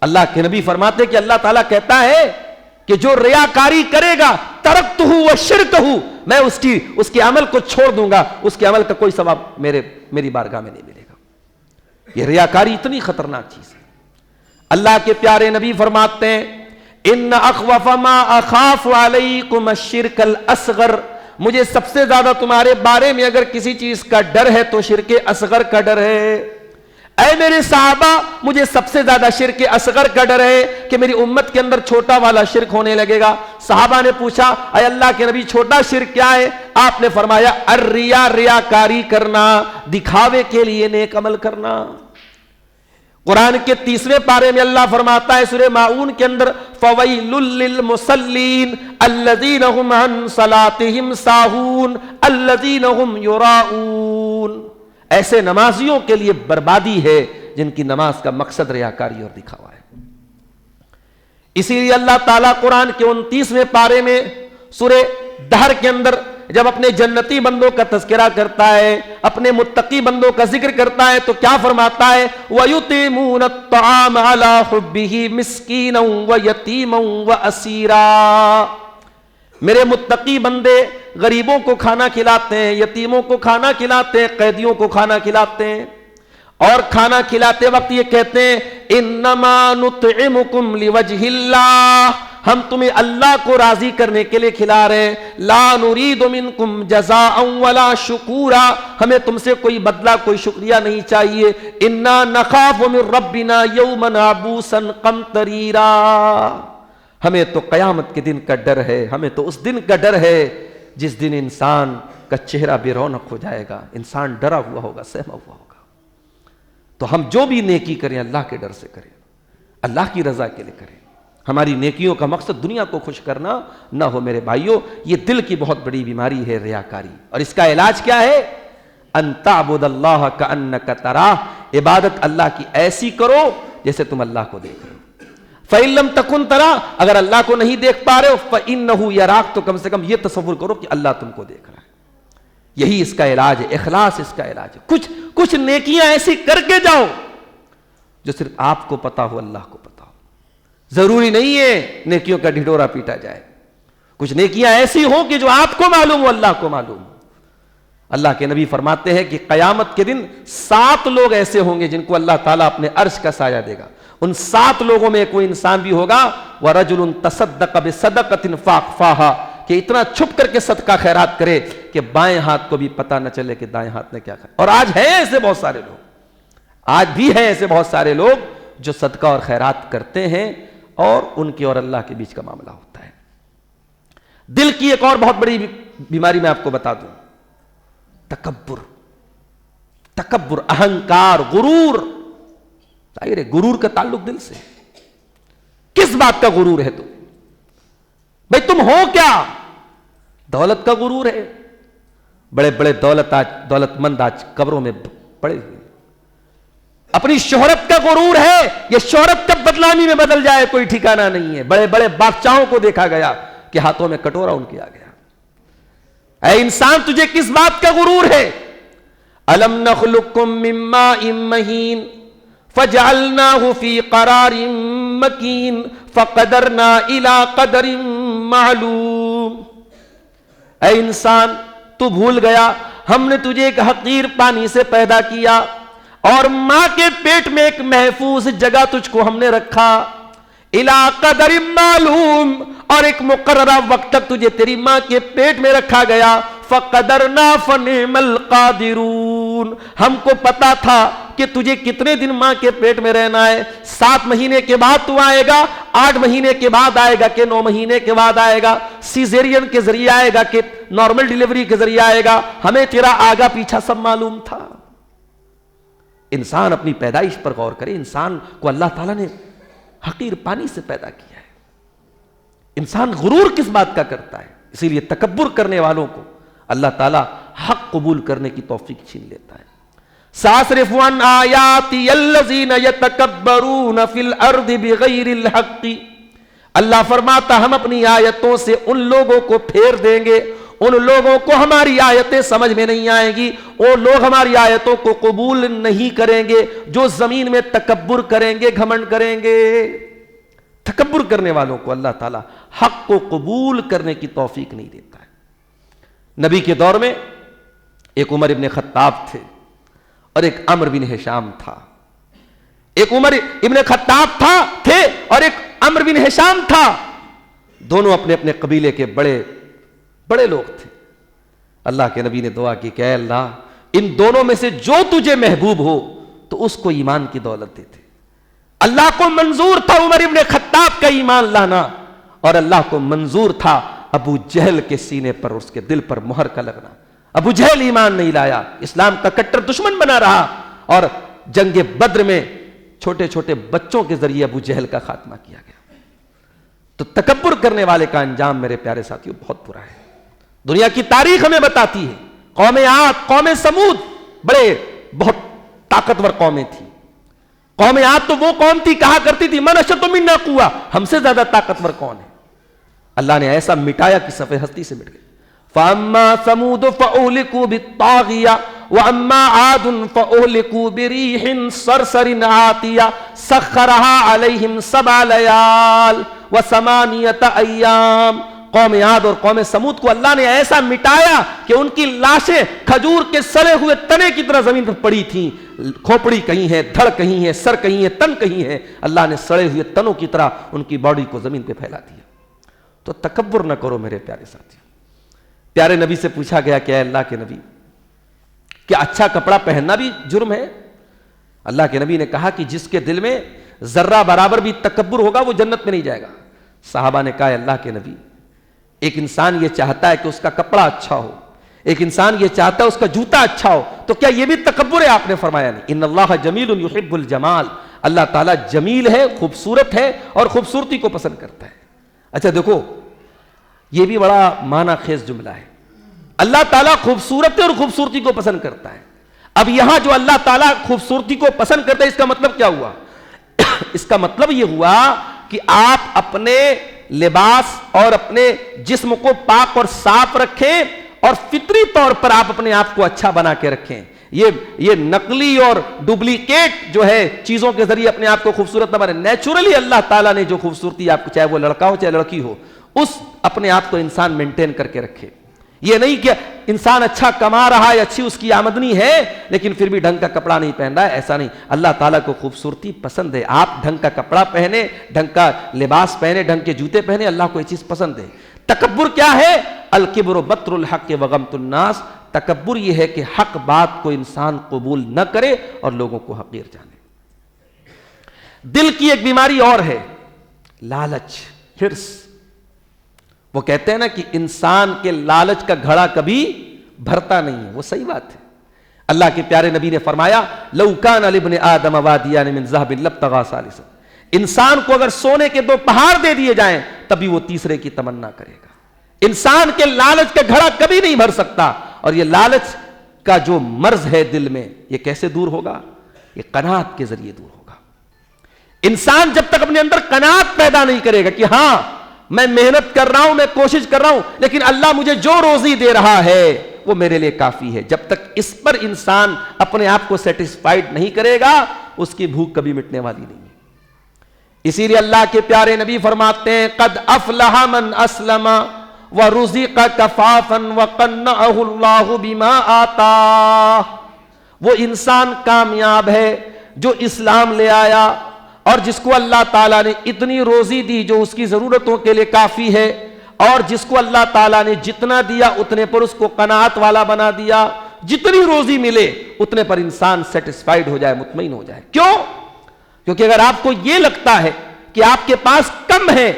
اللہ کے نبی فرماتے کہ اللہ تعالیٰ کہتا ہے کہ جو ریاکاری کرے گا ترکتہ وشرکہ، میں اس کے عمل کو چھوڑ دوں گا، اس کے عمل کا کوئی ثواب میری بارگاہ میں نہیں ملے گا. یہ ریاکاری اتنی خطرناک چیز ہے. اللہ کے پیارے نبی فرماتے ہیں ان اخوف ما اخاف علیکم الشرک الاصغر، مجھے سب سے زیادہ تمہارے بارے میں اگر کسی چیز کا ڈر ہے تو شرک اصغر کا ڈر ہے. اے میرے صحابہ، مجھے سب سے زیادہ شرک اصغر کا ڈر ہے کہ میری امت کے اندر چھوٹا والا شرک ہونے لگے گا. صحابہ نے پوچھا اے اللہ کے نبی چھوٹا شرک کیا ہے؟ آپ نے فرمایا الریا، ریاکاری کرنا، دکھاوے کے لیے نیک عمل کرنا. قرآن کے 30ویں پارے میں اللہ فرماتا ہے سورہ ماعون کے اندر فویل للمصلین الذین هم عن صلاتهم ساہون الذین هم یراؤون. ایسے نمازیوں کے لیے بربادی ہے جن کی نماز کا مقصد ریاکاری اور دکھاوا ہے. اسی لیے اللہ تعالیٰ قرآن کے 29ویں پارے میں سورہ دہر کے اندر جب اپنے جنتی بندوں کا تذکرہ کرتا ہے، اپنے متقی بندوں کا ذکر کرتا ہے تو کیا فرماتا ہے وَيُطِعِمُونَ الطَّعَامَ عَلَى حُبِّهِ مِسْكِينًا وَيَتِيمًا وَأَسِيرًا. میرے متقی بندے غریبوں کو کھانا کھلاتے ہیں، یتیموں کو کھانا کھلاتے ہیں، قیدیوں کو کھانا کھلاتے ہیں. اور کھانا کھلاتے وقت یہ کہتے ہیں انما نطعمکم لوجہ اللہ، ہم تمہیں اللہ کو راضی کرنے کے لیے کھلا رہے ہیں. لا نرید منکم جزاء ولا شکورا، ہمیں تم سے کوئی بدلہ کوئی شکریہ نہیں چاہیے. انا نخاف من ربنا یوما عبوسا قمطریرا، ہمیں تو قیامت کے دن کا ڈر ہے، ہمیں تو اس دن کا ڈر ہے جس دن انسان کا چہرہ بے رونق ہو جائے گا، انسان ڈرا ہوا ہوگا، سہما ہوا ہوگا۔ تو ہم جو بھی نیکی کریں اللہ کے ڈر سے کریں، اللہ کی رضا کے لیے کریں۔ ہماری نیکیوں کا مقصد دنیا کو خوش کرنا نہ ہو میرے بھائیوں۔ یہ دل کی بہت بڑی بیماری ہے، ریاکاری، اور اس کا علاج کیا ہے؟ ان تعبد اللہ کأنک تراہ، عبادت اللہ کی ایسی کرو جیسے تم اللہ کو دیکھ رہے ہو۔ فإن لم تکن تراہ، اگر اللہ کو نہیں دیکھ پا رہے ہو فإنہ یراک، تو کم سے کم یہ تصور کرو کہ اللہ تم کو دیکھ رہا ہے۔ یہی اس کا علاج ہے، اخلاص اس کا علاج ہے۔ کچھ نیکیاں ایسی کر کے جاؤ جو صرف آپ کو پتا ہو، اللہ کو پتا ہو۔ ضروری نہیں ہے نیکیوں کا ڈھڈورا پیٹا جائے، کچھ نیکیاں ایسی ہوں کہ جو آپ کو معلوم ہو، اللہ کو معلوم ہو۔ اللہ کے نبی فرماتے ہیں کہ قیامت کے دن 7 لوگ ایسے ہوں گے جن کو اللہ تعالیٰ اپنے عرش کا سایہ دے گا۔ ان 7 لوگوں میں کوئی انسان بھی ہوگا وَرَجُلٌ تَصَدَّقَ بِصَدَقَةٍ فَأَخْفَاهَا، کہ اتنا چھپ کر کے صدقہ خیرات کرے کہ بائیں ہاتھ کو بھی پتہ نہ چلے کہ دائیں ہاتھ نے کیا کھایا۔ اور آج ہیں ایسے بہت سارے لوگ، آج بھی ہیں ایسے بہت سارے لوگ جو صدقہ اور خیرات کرتے ہیں اور ان کے اور اللہ کے بیچ کا معاملہ ہوتا ہے۔ دل کی ایک اور بہت بڑی بیماری میں آپ کو بتا دوں، تکبر، اہنکار، غرور۔ ظاہر ہے غرور کا تعلق دل سے۔ کس بات کا غرور ہے تم؟ بھئی تم ہو کیا؟ دولت کا غرور ہے۔ بڑے بڑے دولت مند آج قبروں میں پڑے ہوئے۔ اپنی شہرت کا غرور ہے، یہ شہرت کب بدنامی میں بدل جائے کوئی ٹھکانہ نہیں ہے۔ بڑے بڑے بادشاہوں کو دیکھا گیا کہ ہاتھوں میں کٹورا ان کے آ گیا۔ اے انسان تجھے کس بات کا غرور ہے؟ الم نخلقکم من ماء مہین فجعلناه في قرار مکین فقدرنا الى قدر معلوم۔ اے انسان تو بھول گیا ہم نے تجھے ایک حقیر پانی سے پیدا کیا اور ماں کے پیٹ میں ایک محفوظ جگہ تجھ کو ہم نے رکھا، الى قدر معلوم، اور ایک مقررہ وقت تک تجھے تیری ماں کے پیٹ میں رکھا گیا۔ فقدرنا فنعم القادرون، ہم کو پتا تھا کہ تجھے کتنے دن ماں کے پیٹ میں رہنا ہے۔ 7 مہینے کے بعد تو آئے گا، 8 مہینے کے بعد آئے گا کہ 9 مہینے کے بعد آئے گا، سیزیرین کے ذریعے آئے گا کہ نارمل ڈیلیوری کے ذریعے آئے گا، ہمیں تیرا آگا پیچھا سب معلوم تھا۔ انسان اپنی پیدائش پر غور کرے، انسان کو اللہ تعالیٰ نے حقیر پانی سے پیدا کیا ہے۔ انسان غرور کس بات کا کرتا ہے؟ اسی لیے تکبر کرنے والوں کو اللہ تعالیٰ حق قبول کرنے کی توفیق چھین لیتا ہے۔ سَأَصْرِفُ عَنْ آيَاتِيَ الَّذِينَ يَتَكَبَّرُونَ فِي الْأَرْضِ بِغَيْرِ الْحَقِّ، اللہ فرماتا ہم اپنی آیتوں سے ان لوگوں کو پھیر دیں گے، ان لوگوں کو ہماری آیتیں سمجھ میں نہیں آئیں گی، وہ لوگ ہماری آیتوں کو قبول نہیں کریں گے جو زمین میں تکبر کریں گے، گھمنڈ کریں گے۔ تکبر کرنے والوں کو اللہ تعالیٰ حق کو قبول کرنے کی توفیق نہیں دیتا ہے۔ نبی کے دور میں ایک عمر ابن خطاب تھے اور ایک عمرو بن ہشام تھا۔ ایک عمر ابن خطاب تھے اور ایک عمرو بن ہشام تھا۔ دونوں اپنے اپنے قبیلے کے بڑے لوگ تھے۔ اللہ کے نبی نے دعا کی کہ اے اللہ ان دونوں میں سے جو تجھے محبوب ہو تو اس کو ایمان کی دولت دیتے۔ اللہ کو منظور تھا عمر ابن خطاب کا ایمان لانا، اور اللہ کو منظور تھا ابو جہل کے سینے پر، اس کے دل پر مہر کا لگنا۔ ابو جہل ایمان نہیں لایا، اسلام کا کٹر دشمن بنا رہا، اور جنگ بدر میں چھوٹے چھوٹے بچوں کے ذریعے ابو جہل کا خاتمہ کیا گیا۔ تو تکبر کرنے والے کا انجام میرے پیارے ساتھیوں بہت برا ہے۔ دنیا کی تاریخ ہمیں بتاتی ہے، قوم عاد، قوم سمود بہت طاقتور قومیں تھیں۔ قوم عاد تو وہ قوم تھی کہا کرتی تھی من اشد منا قوہ، ہم سے زیادہ طاقتور کون ہے؟ اللہ نے ایسا مٹایا کہ صفحہ ہستی سے مٹ گئے۔ فَأَمَّا ثَمُودُ فَأُهْلِكُوا بِالطَّاغِيَةِ وَأَمَّا عَادٌ فَأُهْلِكُوا بِرِيحٍ صَرْصَرٍ عَاتِيَةٍ سَخَّرَهَا عَلَيْهِمْ 7 لَيَالٍ و8 أَيَّامٍ۔ قوم عاد اور قوم سمود کو اللہ نے ایسا مٹایا کہ ان کی لاشیں کھجور کے سڑے ہوئے تنے کی طرح زمین پر پڑی تھیں، کھوپڑی کہیں ہے، دھڑ کہیں ہے، سر کہیں ہے، تن کہیں ہے، اللہ نے سڑے ہوئے تنوں کی طرح ان کی باڈی کو زمین پہ پھیلا دیا۔ تو تکبر نہ کرو میرے پیارے ساتھی۔ پیارے نبی سے پوچھا گیا کہ اے اللہ کے نبی کیا اچھا کپڑا پہننا بھی جرم ہے؟ اللہ کے نبی نے کہا کہ جس کے دل میں ذرہ برابر بھی تکبر ہوگا وہ جنت میں نہیں جائے گا۔ صحابہ نے کہا اللہ کے نبی، ایک انسان یہ چاہتا ہے کہ اس کا کپڑا اچھا ہو، ایک انسان یہ چاہتا ہے اس کا جوتا اچھا ہو، تو کیا یہ بھی تکبر ہے؟ آپ نے فرمایا نہیں، ان اللہ جمیل یحب الجمال، اللہ تعالیٰ جمیل ہے، خوبصورت ہے اور خوبصورتی کو پسند کرتا ہے۔ اچھا دیکھو، یہ بھی بڑا معنی خیز جملہ ہے، اللہ تعالیٰ خوبصورت ہے اور خوبصورتی کو پسند کرتا ہے۔ اب یہاں جو اللہ تعالیٰ خوبصورتی کو پسند کرتا ہے، اس کا مطلب کیا ہوا؟ اس کا مطلب یہ ہوا کہ آپ اپنے لباس اور اپنے جسم کو پاک اور صاف رکھیں اور فطری طور پر آپ اپنے آپ کو اچھا بنا کے رکھیں۔ یہ نقلی اور ڈپلیکیٹ جو ہے چیزوں کے ذریعے اپنے آپ کو خوبصورت نہ بنائیں۔ نیچرلی اللہ تعالیٰ نے جو خوبصورتی آپ کو، چاہے وہ لڑکا ہو چاہے لڑکی ہو، اس اپنے آپ کو انسان مینٹین کر کے رکھے۔ یہ نہیں کہ انسان اچھا کما رہا ہے، اچھی اس کی آمدنی ہے، لیکن پھر بھی ڈھنگ کا کپڑا نہیں پہن رہا ہے، ایسا نہیں۔ اللہ تعالیٰ کو خوبصورتی پسند ہے، آپ ڈھنگ کا کپڑا پہنے، ڈھنگ کا لباس پہنے، ڈھنگ کے جوتے پہنے، اللہ کو یہ چیز پسند ہے۔ تکبر کیا ہے؟ الکبر بطر الحق وغمط الناس، تکبر یہ ہے کہ حق بات کو انسان قبول نہ کرے اور لوگوں کو حقیر جانے۔ دل کی ایک بیماری اور ہے، لالچ، حرص۔ وہ کہتے ہیں نا کہ انسان کے لالچ کا گھڑا کبھی بھرتا نہیں ہے، وہ صحیح بات ہے۔ اللہ کے پیارے نبی نے فرمایا لو کان لابن آدم وادیان من ذهب لابتغى ثالثا، انسان کو اگر سونے کے 2 پہاڑ دے دیے جائیں تبھی وہ تیسرے کی تمنا کرے گا۔ انسان کے لالچ کا گھڑا کبھی نہیں بھر سکتا، اور یہ لالچ کا جو مرض ہے دل میں، یہ کیسے دور ہوگا؟ یہ قناعت کے ذریعے دور ہوگا۔ انسان جب تک اپنے اندر قناعت پیدا نہیں کرے گا کہ ہاں میں محنت کر رہا ہوں، میں کوشش کر رہا ہوں، لیکن اللہ مجھے جو روزی دے رہا ہے وہ میرے لیے کافی ہے، جب تک اس پر انسان اپنے آپ کو سیٹسفائیڈ نہیں کرے گا اس کی بھوک کبھی مٹنے والی نہیں ہے۔ اسی لیے اللہ کے پیارے نبی فرماتے ہیں قد افلح من اسلم ورزق کفافا وقنعه اللہ بما آتاہ، وہ انسان کامیاب ہے جو اسلام لے آیا اور جس کو اللہ تعالیٰ نے اتنی روزی دی جو اس کی ضرورتوں کے لیے کافی ہے، اور جس کو اللہ تعالیٰ نے جتنا دیا اتنے پر اس کو قناعت والا بنا دیا، جتنی روزی ملے اتنے پر انسان سیٹسفائیڈ ہو جائے، مطمئن ہو جائے۔ کیوں؟ کیونکہ اگر آپ کو یہ لگتا ہے کہ آپ کے پاس کم ہے،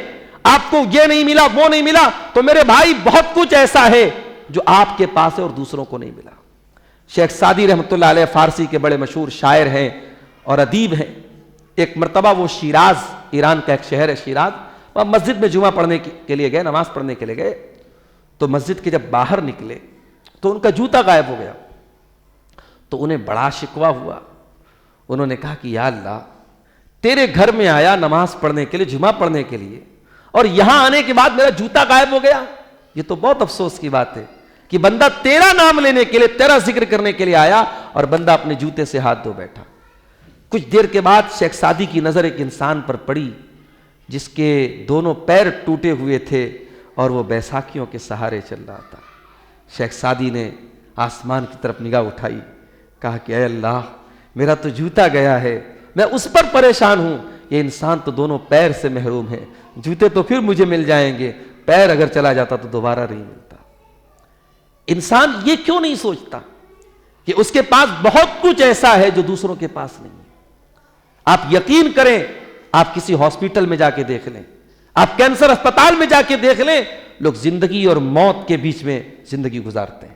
آپ کو یہ نہیں ملا وہ نہیں ملا، تو میرے بھائی بہت کچھ ایسا ہے جو آپ کے پاس ہے اور دوسروں کو نہیں ملا۔ شیخ سعدی رحمۃ اللہ علیہ فارسی کے بڑے مشہور شاعر ہیں اور ادیب ہیں۔ ایک مرتبہ وہ شیراز، ایران کا ایک شہر ہے شیراز، وہ مسجد میں جمعہ پڑھنے کے لیے گئے، نماز پڑھنے کے لیے گئے، تو مسجد کے جب باہر نکلے تو ان کا جوتا غائب ہو گیا، تو انہیں بڑا شکوہ ہوا۔ انہوں نے کہا کہ یا اللہ، تیرے گھر میں آیا نماز پڑھنے کے لیے، جمعہ پڑھنے کے لیے، اور یہاں آنے کے بعد میرا جوتا غائب ہو گیا۔ یہ تو بہت افسوس کی بات ہے کہ بندہ تیرا نام لینے کے لیے، تیرا ذکر کرنے کے لیے آیا اور بندہ اپنے جوتے سے ہاتھ دھو بیٹھا۔ کچھ دیر کے بعد شیخ سعدی کی نظر ایک انسان پر پڑی جس کے دونوں پیر ٹوٹے ہوئے تھے اور وہ بیساکھیوں کے سہارے چل رہا تھا۔ شیخ سعدی نے آسمان کی طرف نگاہ اٹھائی، کہا کہ اے اللہ، میرا تو جوتا گیا ہے، میں اس پر پریشان ہوں، یہ انسان تو دونوں پیر سے محروم ہے، جوتے تو پھر مجھے مل جائیں گے، پیر اگر چلا جاتا تو دوبارہ نہیں ملتا۔ انسان یہ کیوں نہیں سوچتا کہ اس کے پاس بہت کچھ ایسا ہے جو دوسروں کے پاس نہیں ہے؟ آپ یقین کریں، آپ کسی ہاسپٹل میں جا کے دیکھ لیں، آپ کینسر اسپتال میں جا کے دیکھ لیں، لوگ زندگی اور موت کے بیچ میں زندگی گزارتے ہیں،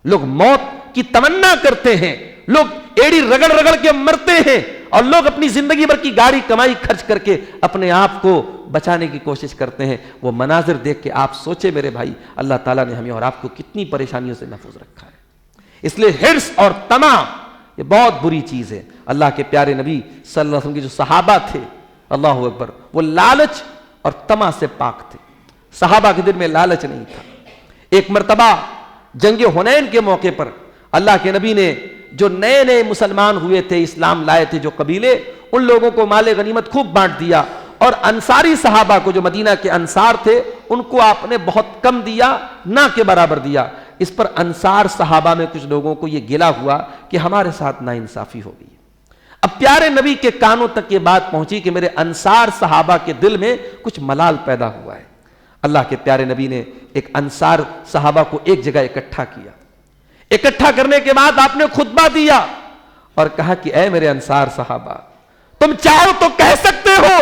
لوگ موت کی تمنا کرتے ہیں، لوگ ایڑی رگڑ رگڑ کے مرتے ہیں، اور لوگ اپنی زندگی بھر کی گاڑی کمائی خرچ کر کے اپنے آپ کو بچانے کی کوشش کرتے ہیں۔ وہ مناظر دیکھ کے آپ سوچے میرے بھائی، اللہ تعالیٰ نے ہمیں اور آپ کو کتنی پریشانیوں سے محفوظ رکھا ہے۔ اس لیے حرص اور طمع یہ بہت بری چیز ہے۔ اللہ کے پیارے نبی صلی اللہ علیہ وسلم کے جو صحابہ تھے، اللہ اکبر، وہ لالچ اور طمع سے پاک تھے۔ صحابہ کے دل میں لالچ نہیں تھا۔ ایک مرتبہ جنگ حنین کے موقع پر اللہ کے نبی نے جو نئے نئے مسلمان ہوئے تھے، اسلام لائے تھے جو قبیلے، ان لوگوں کو مال غنیمت خوب بانٹ دیا، اور انصاری صحابہ کو جو مدینہ کے انصار تھے ان کو آپ نے بہت کم دیا، نہ کے برابر دیا۔ اس پر انصار صحابہ میں کچھ لوگوں کو یہ گلہ ہوا کہ ہمارے ساتھ ناانصافی ہو گئی۔ اب پیارے نبی کے کانوں تک یہ بات پہنچی کہ میرے انصار صحابہ کے دل میں کچھ ملال پیدا ہوا ہے۔ اللہ کے پیارے نبی نے ایک انصار صحابہ کو ایک جگہ اکٹھا کیا۔ اکٹھا کرنے کے بعد آپ نے خطبہ دیا اور کہا کہ اے میرے انصار صحابہ، تم چاہو تو کہہ سکتے ہو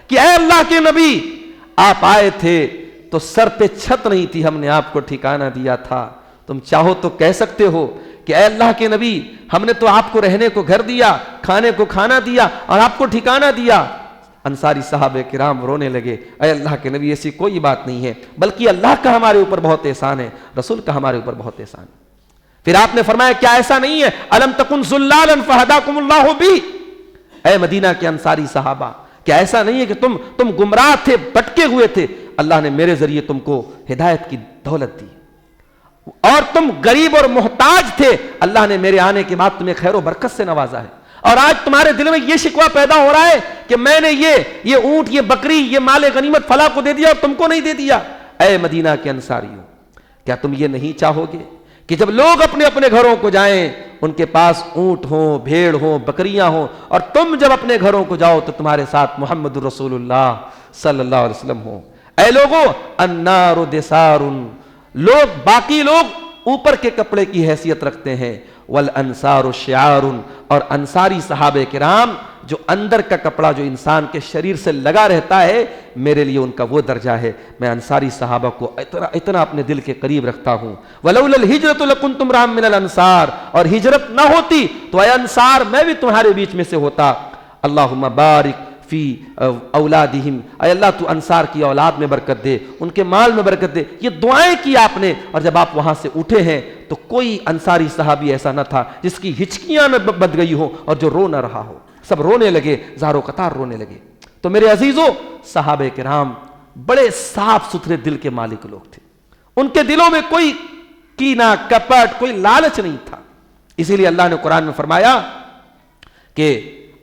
کہ اے اللہ کے نبی، آپ آئے تھے تو سر پہ چھت نہیں تھی, ہم نے آپ کو ٹھکانہ دیا تھا. تم چاہو تو کہہ سکتے ہو کہ اے اللہ کے نبی, ہم نے تو آپ کو رہنے کو گھر دیا, کھانے کو کھانا دیا اور آپ کو ٹھکانہ دیا. انصاری صحابہ کرام رونے لگے, اے اللہ کے نبی ایسی کوئی بات نہیں ہے, بلکہ اللہ کا ہمارے اوپر بہت احسان ہے, رسول کا ہمارے اوپر بہت احسان ہے. پھر آپ نے فرمایا کیا ایسا نہیں ہے, الم تکن ذلالا فہداکم اللہ بی, اے مدینہ کے انصاری صحابہ کیا ایسا نہیں ہے کہ تم گمراہ تھے, بھٹکے ہوئے تھے, اللہ نے میرے ذریعے تم کو ہدایت کی دولت دی, اور تم غریب اور محتاج تھے, اللہ نے میرے آنے کے بعد تمہیں خیر و برکت سے نوازا ہے, اور آج تمہارے دل میں یہ شکوہ پیدا ہو رہا ہے کہ میں نے یہ اونٹ, یہ بکری, یہ مال غنیمت فلاں کو دے دیا اور تم کو نہیں دے دیا. اے مدینہ کے انصاریوں, کیا تم یہ نہیں چاہو گے کہ جب لوگ اپنے اپنے گھروں کو جائیں ان کے پاس اونٹ ہوں, بھیڑ ہوں, بکریاں ہوں, اور تم جب اپنے گھروں کو جاؤ تو تمہارے ساتھ محمد رسول اللہ صلی اللہ علیہ وسلم ہو. اے لوگو, النار دسار, لوگ باقی لوگ اوپر کے کپڑے کی حیثیت رکھتے ہیں, والانصار شعار, اور انصاری صحابہ کرام جو اندر کا کپڑا جو انسان کے شریر سے لگا رہتا ہے, میرے لیے ان کا وہ درجہ ہے. میں انصاری صحابہ کو اتنا اپنے دل کے قریب رکھتا ہوں. وَلَوْلَا الْهِجْرَةُ لَكُنْتُمْ رَامٍ مِّنَ الْأَنصَارِ, اور ہجرت نہ ہوتی تو اے انصار میں بھی تمہارے بیچ میں سے ہوتا. اللہم بارک فی اولادہم, اے اللہ تو انصار کی اولاد میں برکت دے, ان کے مال میں برکت دے. یہ دعائیں کی آپ نے, اور جب آپ وہاں سے اٹھے ہیں تو کوئی انصاری صحابی ایسا نہ تھا جس کی ہچکیاں نہ بند گئی ہو اور جو رو نہ رہا ہو. سب رونے لگے, زار و قطار رونے لگے. تو میرے عزیزو, صحابہ کرام بڑے صاف ستھرے دل کے مالک لوگ تھے, ان کے دلوں میں کوئی کینہ, کپٹ, کوئی لالچ نہیں تھا. اسی لیے اللہ نے قرآن میں فرمایا کہ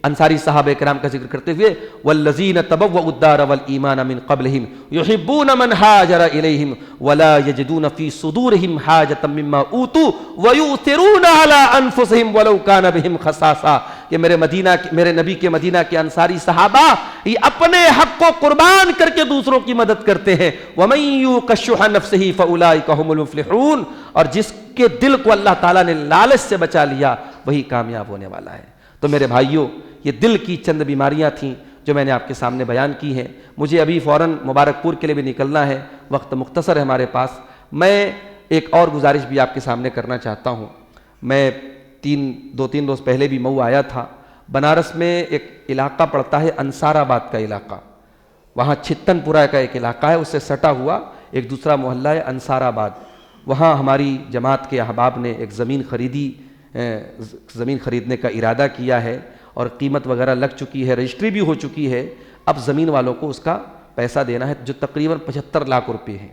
انصاری صحابہ کرام کا ذکر کرتے ہوئے, والذین تبوؤا الدار والایمان من قبلہم یحبون من ہاجر الیہم ولا یجدون فی صدورہم حاجۃ مما اوتوا ویؤثرون علی انفسہم ولو کان بہم خصاصہ, کہ میرے نبی کے مدینہ کے انصاری صحابہ یہ اپنے حق کو قربان کر کے دوسروں کی مدد کرتے ہیں. ومن یوق شح نفسہ فاولئک هم المفلحون, اور جس کے دل کو اللہ تعالیٰ نے لالچ سے بچا لیا وہی کامیاب ہونے والا ہے. تو میرے بھائیوں, یہ دل کی چند بیماریاں تھیں جو میں نے آپ کے سامنے بیان کی ہیں. مجھے ابھی فوراً مبارک پور کے لیے بھی نکلنا ہے, وقت مختصر ہے ہمارے پاس. میں ایک اور گزارش بھی آپ کے سامنے کرنا چاہتا ہوں. میں دو تین روز پہلے بھی مئو آیا تھا. بنارس میں ایک علاقہ پڑتا ہے انصار آباد کا علاقہ, وہاں چھتن پورہ کا ایک علاقہ ہے, اس سے سٹا ہوا ایک دوسرا محلہ ہے انصار آباد. وہاں ہماری جماعت کے احباب نے ایک زمین خریدنے کا ارادہ کیا ہے, اور قیمت وغیرہ لگ چکی ہے, رجسٹری بھی ہو چکی ہے. اب زمین والوں کو اس کا پیسہ دینا ہے جو تقریباً 75 لاکھ روپے ہیں,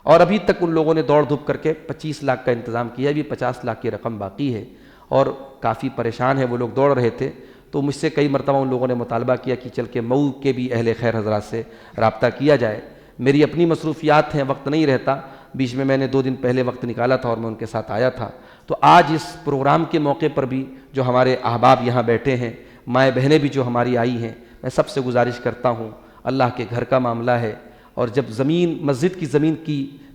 اور ابھی تک ان لوگوں نے دوڑ دھوپ کر کے 25 لاکھ کا انتظام کیا ہے, ابھی 50 لاکھ کی رقم باقی ہے, اور کافی پریشان ہیں وہ لوگ, دوڑ رہے تھے. تو مجھ سے کئی مرتبہ ان لوگوں نے مطالبہ کیا کہ چل کے مئو کے بھی اہل خیر حضرات سے رابطہ کیا جائے. میری اپنی مصروفیات ہیں, وقت نہیں رہتا. بیچ میں نے 2 دن پہلے وقت نکالا تھا اور میں ان کے ساتھ آیا تھا. تو آج اس پروگرام کے موقع پر بھی جو ہمارے احباب یہاں بیٹھے ہیں, مائیں بہنیں بھی جو ہماری آئی ہیں, میں سب سے گزارش کرتا ہوں, اللہ کے گھر کا معاملہ ہے, اور جب مسجد کی زمین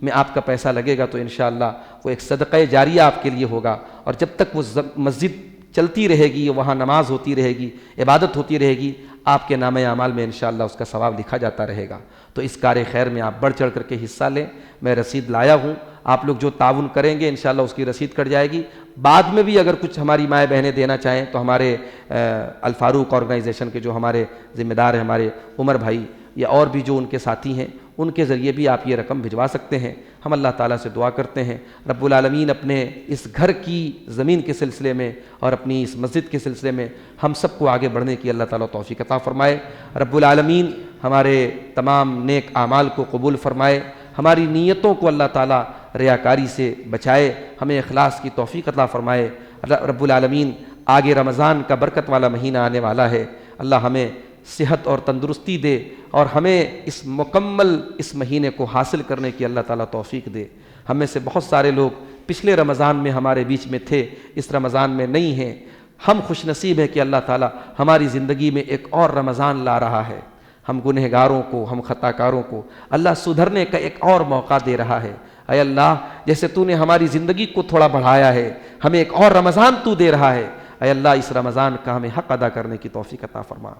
میں آپ کا پیسہ لگے گا تو انشاءاللہ وہ ایک صدقہ جاریہ آپ کے لیے ہوگا. اور جب تک وہ مسجد چلتی رہے گی, وہاں نماز ہوتی رہے گی, عبادت ہوتی رہے گی, آپ کے نامہ اعمال میں انشاءاللہ اس کا ثواب لکھا جاتا رہے گا. تو اس کار خیر میں آپ بڑھ چڑھ کر کے حصہ لیں. میں رسید لایا ہوں, آپ لوگ جو تعاون کریں گے انشاءاللہ اس کی رسید کٹ جائے گی. بعد میں بھی اگر کچھ ہماری مائیں بہنیں دینا چاہیں تو ہمارے الفاروق آرگنائزیشن کے جو ہمارے ذمہ دار ہیں, ہمارے عمر بھائی, یا اور بھی جو ان کے ساتھی ہیں, ان کے ذریعے بھی آپ یہ رقم بھجوا سکتے ہیں. ہم اللہ تعالیٰ سے دعا کرتے ہیں رب العالمین اپنے اس گھر کی زمین کے سلسلے میں اور اپنی اس مسجد کے سلسلے میں ہم سب کو آگے بڑھنے کی اللہ تعالیٰ توفیق عطا فرمائے. رب العالمین ہمارے تمام نیک اعمال کو قبول فرمائے, ہماری نیتوں کو اللہ تعالیٰ ریاکاری سے بچائے, ہمیں اخلاص کی توفیق عطا فرمائے. رب العالمین آگے رمضان کا برکت والا مہینہ آنے والا ہے, اللہ ہمیں صحت اور تندرستی دے, اور ہمیں اس مہینے کو حاصل کرنے کی اللہ تعالیٰ توفیق دے. ہم میں سے بہت سارے لوگ پچھلے رمضان میں ہمارے بیچ میں تھے, اس رمضان میں نہیں ہیں. ہم خوش نصیب ہیں کہ اللہ تعالیٰ ہماری زندگی میں ایک اور رمضان لا رہا ہے. ہم گنہگاروں کو, ہم خطا کاروں کو اللہ سدھرنے کا ایک اور موقع دے رہا ہے. اے اللہ, جیسے تو نے ہماری زندگی کو تھوڑا بڑھایا ہے, ہمیں ایک اور رمضان تو دے رہا ہے. اے اللہ اس رمضان کا ہمیں حق ادا کرنے کی توفیق عطا فرما۔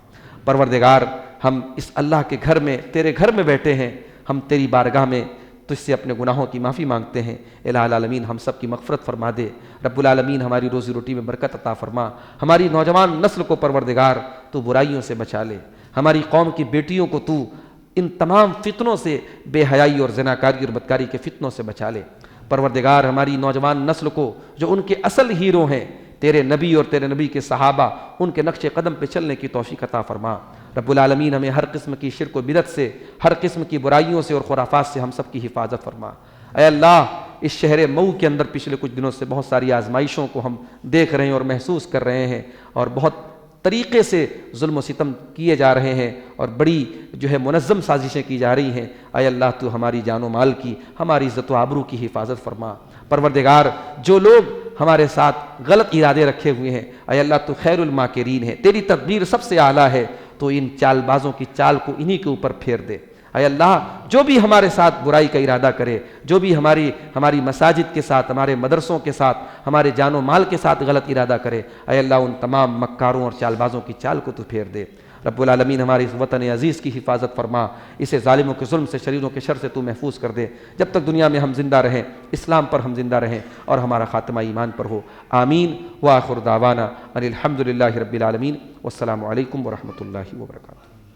پروردگار ہم اس اللہ کے گھر میں، تیرے گھر میں بیٹھے ہیں، ہم تیری بارگاہ میں تجھ سے اپنے گناہوں کی معافی مانگتے ہیں۔ الہ العالمین ہم سب کی مغفرت فرما دے۔ رب العالمین ہماری روزی روٹی میں برکت عطا فرما۔ ہماری نوجوان نسل کو پروردگار تو برائیوں سے بچا لے۔ ہماری قوم کی بیٹیوں کو تو ان تمام فتنوں سے، بے حیائی اور زناکاری اور بدکاری کے فتنوں سے بچا لے۔ پروردگار ہماری نوجوان نسل کو جو ان کے اصل ہیرو ہیں تیرے نبی اور تیرے نبی کے صحابہ، ان کے نقش قدم پہ چلنے کی توفیق عطا فرما۔ رب العالمین ہمیں ہر قسم کی شرک و بدعت سے، ہر قسم کی برائیوں سے اور خرافات سے ہم سب کی حفاظت فرما۔ اے اللہ اس شہر مئو کے اندر پچھلے کچھ دنوں سے بہت ساری آزمائشوں کو ہم دیکھ رہے ہیں اور محسوس کر رہے ہیں، اور بہت طریقے سے ظلم و ستم کیے جا رہے ہیں اور بڑی منظم سازشیں کی جا رہی ہیں۔ اے اللہ تو ہماری جان و مال کی، ہماری عزت و آبرو کی حفاظت فرما۔ پروردگار جو لوگ ہمارے ساتھ غلط ارادے رکھے ہوئے ہیں، اے اللہ تو خیر الماکرین ہے، تیری تدبیر سب سے اعلیٰ ہے، تو ان چال بازوں کی چال کو انہی کے اوپر پھیر دے۔ اے اللہ جو بھی ہمارے ساتھ برائی کا ارادہ کرے، جو بھی ہماری مساجد کے ساتھ، ہمارے مدرسوں کے ساتھ، ہمارے جان و مال کے ساتھ غلط ارادہ کرے، اے اللہ ان تمام مکاروں اور چال بازوں کی چال کو تو پھیر دے۔ رب العالمین ہماری اس وطن عزیز کی حفاظت فرما، اسے ظالموں کے ظلم سے، شریروں کے شر سے تو محفوظ کر دے۔ جب تک دنیا میں ہم زندہ رہیں، اسلام پر ہم زندہ رہیں اور ہمارا خاتمہ ایمان پر ہو۔ آمین وآخر دعوانا ان الحمد للہ رب العالمین، والسلام علیکم ورحمۃ اللہ وبرکاتہ۔